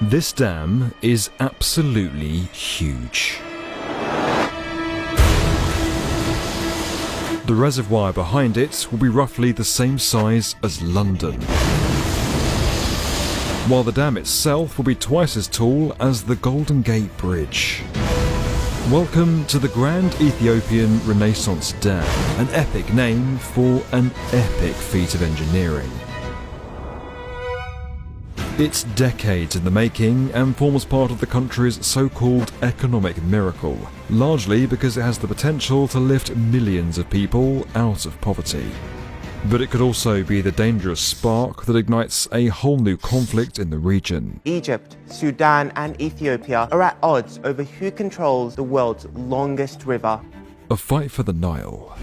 This dam is absolutely huge. The reservoir behind it will be roughly the same size as London, while the dam itself will be twice as tall as the Golden Gate Bridge. Welcome to the Grand Ethiopian Renaissance Dam, an epic name for an epic feat of engineering. It's decades in the making and forms part of the country's so-called economic miracle, largely because it has the potential to lift millions of people out of poverty. But it could also be the dangerous spark that ignites a whole new conflict in the region. Egypt, Sudan and Ethiopia are at odds over who controls the world's longest river. A fight for the Nile.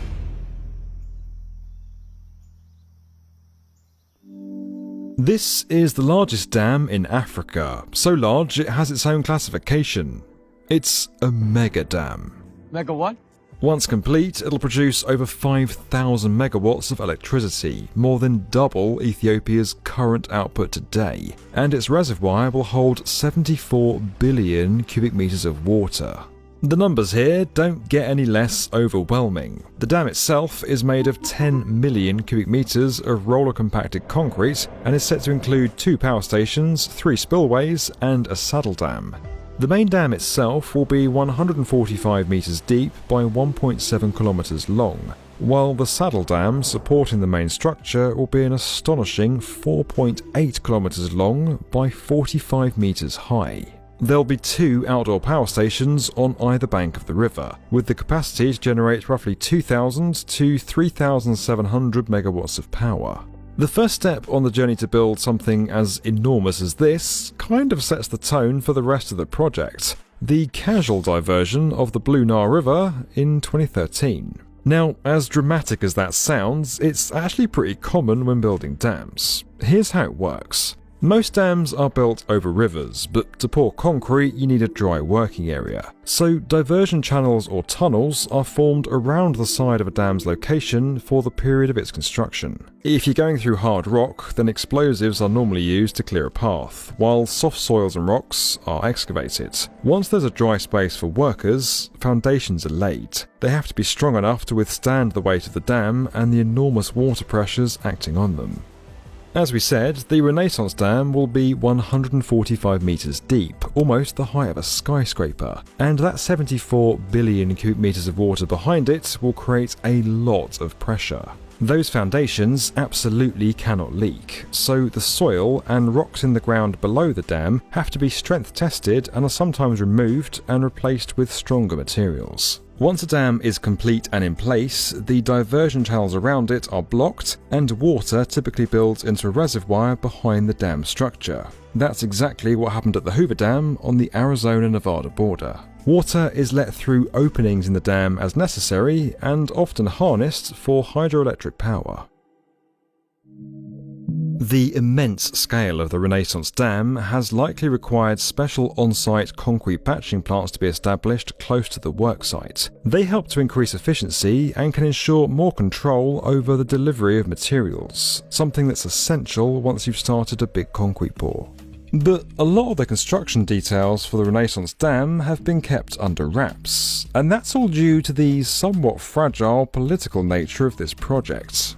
This is the largest dam in Africa, so large it has its own classification. It's a mega dam. Mega what? Once complete, it'll produce over 5,000 megawatts of electricity, more than double Ethiopia's current output today, and its reservoir will hold 74 billion cubic meters of water. The numbers here don't get any less overwhelming. The dam itself is made of 10 million cubic meters of roller-compacted concrete and is set to include 2 power stations, 3 spillways, and a saddle dam. The main dam itself will be 145 meters deep by 1.7 kilometers long, while the saddle dam supporting the main structure will be an astonishing 4.8 kilometers long by 45 meters high. There'll be 2 outdoor power stations on either bank of the river, with the capacity to generate roughly 2,000 to 3,700 megawatts of power. The first step on the journey to build something as enormous as this kind of sets the tone for the rest of the project: the casual diversion of the Blue Nile River in 2013. Now, as dramatic as that sounds, it's actually pretty common when building dams. Here's how it works. Most dams are built over rivers, but to pour concrete you need a dry working area. So diversion channels or tunnels are formed around the side of a dam's location for the period of its construction. If you're going through hard rock, then explosives are normally used to clear a path, while soft soils and rocks are excavated. Once there's a dry space for workers, foundations are laid. They have to be strong enough to withstand the weight of the dam and the enormous water pressures acting on them. As we said, the Renaissance Dam will be 145 meters deep, almost the height of a skyscraper, and that 74 billion cubic meters of water behind it will create a lot of pressure. Those foundations absolutely cannot leak, so the soil and rocks in the ground below the dam have to be strength tested and are sometimes removed and replaced with stronger materials. Once a dam is complete and in place, the diversion channels around it are blocked and water typically builds into a reservoir behind the dam structure. That's exactly what happened at the Hoover Dam on the Arizona-Nevada border. Water is let through openings in the dam as necessary and often harnessed for hydroelectric power. The immense scale of the Renaissance Dam has likely required special on-site concrete patching plants to be established close to the worksite. They help to increase efficiency and can ensure more control over the delivery of materials, something that's essential once you've started a big concrete pour. But a lot of the construction details for the Renaissance Dam have been kept under wraps, and that's all due to the somewhat fragile political nature of this project.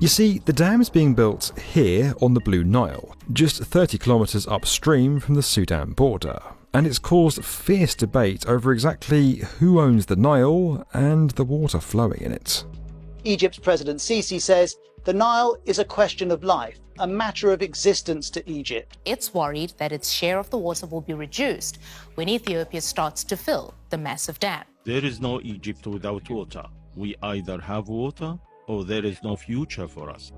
You see, the dam is being built here on the Blue Nile, just 30 kilometers upstream from the Sudan border, and it's caused fierce debate over exactly who owns the Nile and the water flowing in it. Egypt's President Sisi says the Nile is a question of life, a matter of existence to Egypt. It's worried that its share of the water will be reduced when Ethiopia starts to fill the massive dam. There is no Egypt without water. We either have water or there is no future for us.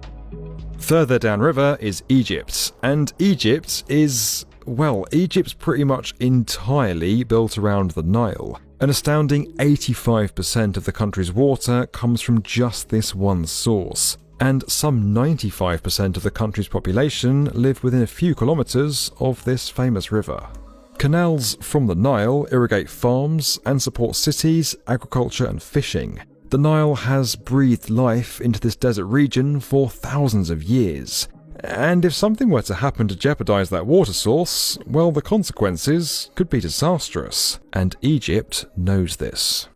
Further downriver is Egypt, and Egypt's pretty much entirely built around the Nile. An astounding 85% of the country's water comes from just this one source, and some 95% of the country's population live within a few kilometers of this famous river. Canals from the Nile irrigate farms and support cities, agriculture and fishing. The Nile has breathed life into this desert region for thousands of years, And if something were to happen to jeopardize that water source, well, the consequences could be disastrous, and Egypt knows this.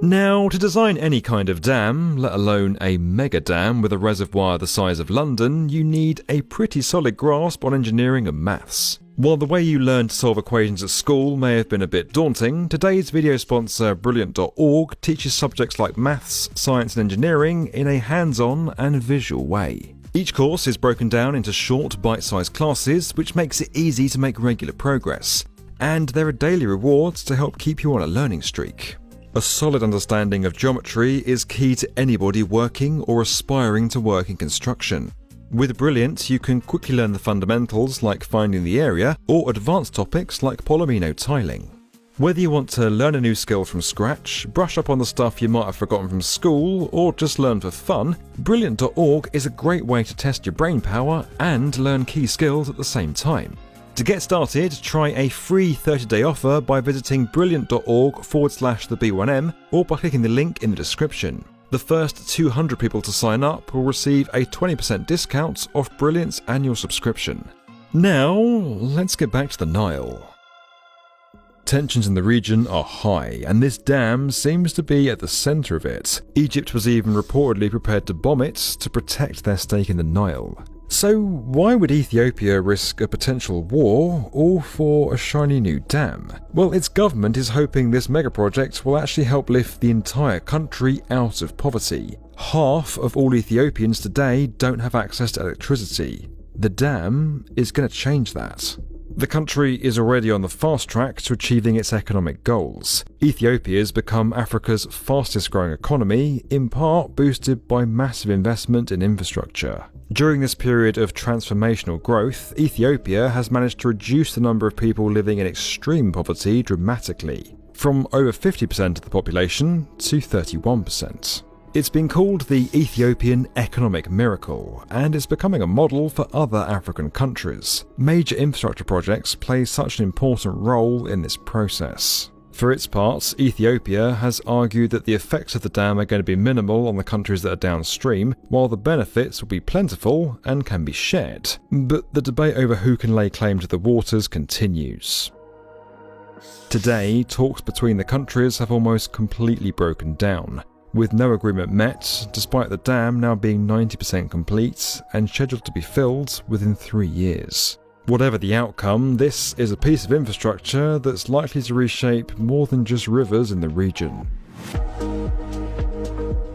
Now, to design any kind of dam, let alone a mega dam with a reservoir the size of London, you need a pretty solid grasp on engineering and maths. While the way you learn to solve equations at school may have been a bit daunting, today's video sponsor Brilliant.org teaches subjects like maths, science and engineering in a hands-on and visual way. Each course is broken down into short, bite-sized classes, which makes it easy to make regular progress. And there are daily rewards to help keep you on a learning streak. A solid understanding of geometry is key to anybody working or aspiring to work in construction. With Brilliant, you can quickly learn the fundamentals like finding the area, or advanced topics like Palomino tiling. Whether you want to learn a new skill from scratch, brush up on the stuff you might have forgotten from school, or just learn for fun, Brilliant.org is a great way to test your brain power and learn key skills at the same time. To get started, try a free 30-day offer by visiting brilliant.org/the-B1M or by clicking the link in the description. The first 200 people to sign up will receive a 20% discount off Brilliant's annual subscription. Now, let's get back to the Nile. Tensions in the region are high, and this dam seems to be at the centre of it. Egypt was even reportedly prepared to bomb it to protect their stake in the Nile. So why would Ethiopia risk a potential war, all for a shiny new dam? Well, its government is hoping this megaproject will actually help lift the entire country out of poverty. Half of all Ethiopians today don't have access to electricity. The dam is going to change that. The country is already on the fast track to achieving its economic goals. Ethiopia has become Africa's fastest growing economy, in part boosted by massive investment in infrastructure. During this period of transformational growth, Ethiopia has managed to reduce the number of people living in extreme poverty dramatically, from over 50% of the population to 31%. It's been called the Ethiopian economic miracle, and is becoming a model for other African countries. Major infrastructure projects play such an important role in this process. For its part, Ethiopia has argued that the effects of the dam are going to be minimal on the countries that are downstream, while the benefits will be plentiful and can be shared. But the debate over who can lay claim to the waters continues. Today, talks between the countries have almost completely broken down, with no agreement met, despite the dam now being 90% complete and scheduled to be filled within 3 years. Whatever the outcome, this is a piece of infrastructure that's likely to reshape more than just rivers in the region.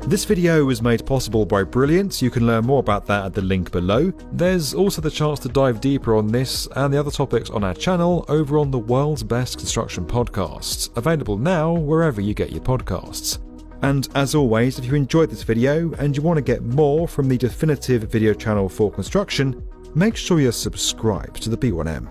This video was made possible by Brilliant. You can learn more about that at the link below. There's also the chance to dive deeper on this and the other topics on our channel over on the World's Best Construction Podcasts, available now wherever you get your podcasts. And as always, if you enjoyed this video and you want to get more from the definitive video channel for construction, make sure you're subscribed to the B1M.